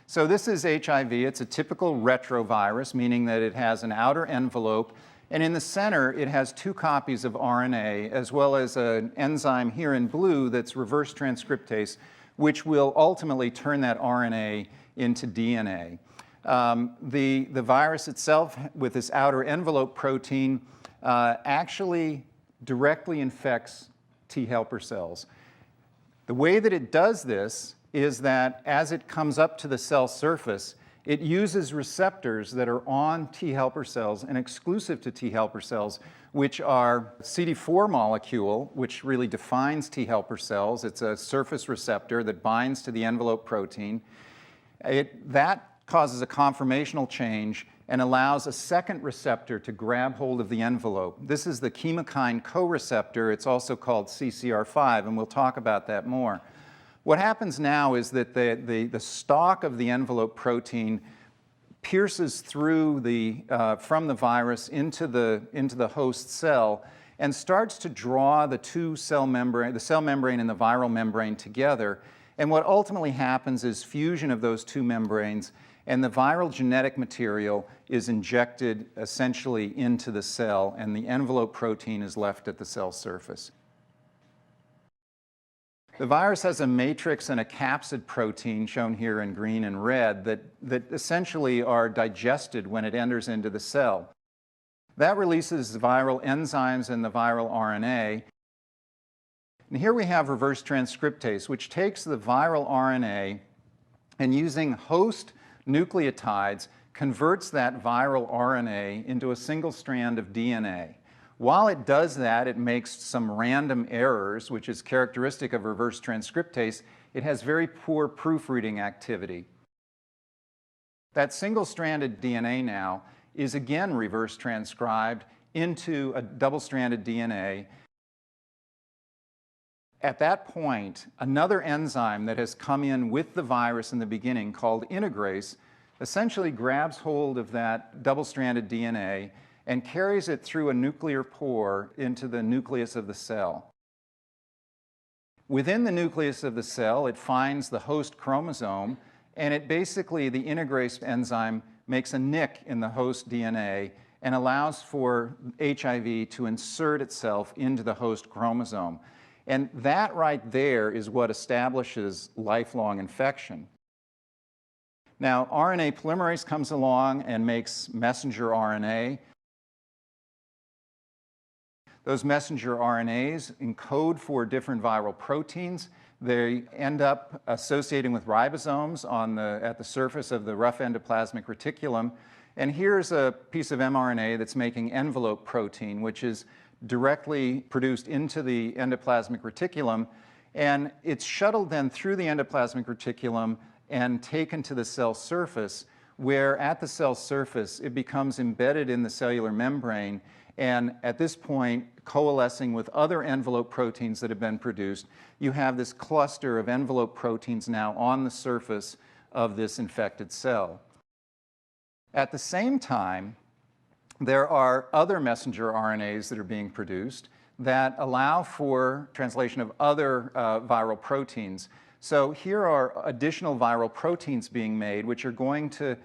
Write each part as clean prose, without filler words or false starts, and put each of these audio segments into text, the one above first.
So this is HIV. It's a typical retrovirus, meaning that it has an outer envelope, and in the center it has 2 copies of RNA, as well as an enzyme here in blue that's reverse transcriptase, which will ultimately turn that RNA into DNA. The virus itself, with this outer envelope protein, actually directly infects T helper cells. The way that it does this is that as it comes up to the cell surface, it uses receptors that are on T helper cells and exclusive to T helper cells, which are CD4 molecule, which really defines T helper cells. It's a surface receptor that binds to the envelope protein. That causes a conformational change and allows a second receptor to grab hold of the envelope. This is the chemokine co-receptor. It's also called CCR5, and we'll talk about that more. What happens now is that the stalk of the envelope protein pierces through from the virus into the host cell and starts to draw the cell membrane and the viral membrane together. And what ultimately happens is fusion of those 2 membranes, and the viral genetic material is injected essentially into the cell, and the envelope protein is left at the cell surface. The virus has a matrix and a capsid protein, shown here in green and red, that essentially are digested when it enters into the cell. That releases viral enzymes and the viral RNA. And here we have reverse transcriptase, which takes the viral RNA and, using host nucleotides, converts that viral RNA into a single strand of DNA. While it does that, it makes some random errors, which is characteristic of reverse transcriptase. It has very poor proofreading activity. That single-stranded DNA now is again reverse transcribed into a double-stranded DNA. At that point, another enzyme that has come in with the virus in the beginning, called integrase, essentially grabs hold of that double-stranded DNA and carries it through a nuclear pore into the nucleus of the cell. Within the nucleus of the cell, it finds the host chromosome, and the integrase enzyme makes a nick in the host DNA and allows for HIV to insert itself into the host chromosome. And that right there is what establishes lifelong infection. Now, RNA polymerase comes along and makes messenger RNA. Those messenger RNAs encode for different viral proteins. They end up associating with ribosomes at the surface of the rough endoplasmic reticulum. And here's a piece of mRNA that's making envelope protein, which is directly produced into the endoplasmic reticulum. And it's shuttled then through the endoplasmic reticulum and taken to the cell surface, where at the cell surface it becomes embedded in the cellular membrane, and at this point coalescing with other envelope proteins that have been produced. You have this cluster of envelope proteins now on the surface of this infected cell. At the same time, there are other messenger RNAs that are being produced that allow for translation of other viral proteins. So here are additional viral proteins being made, which are going to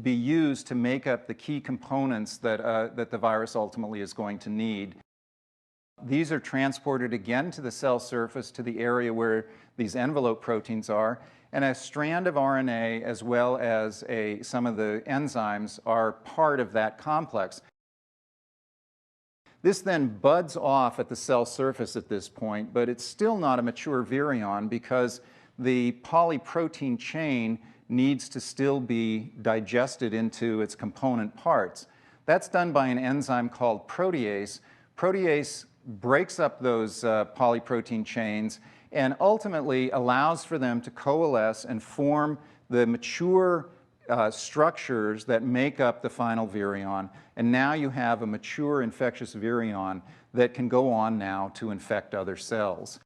be used to make up the key components that the virus ultimately is going to need. These are transported again to the cell surface, to the area where these envelope proteins are, and a strand of RNA as well as some of the enzymes are part of that complex. This then buds off at the cell surface at this point, but it's still not a mature virion because the polyprotein chain needs to still be digested into its component parts. That's done by an enzyme called protease. Protease breaks up those polyprotein chains and ultimately allows for them to coalesce and form the mature structures that make up the final virion. And now you have a mature infectious virion that can go on now to infect other cells.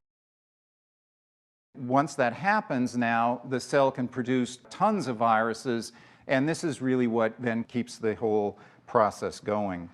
Once that happens, now the cell can produce tons of viruses, and this is really what then keeps the whole process going.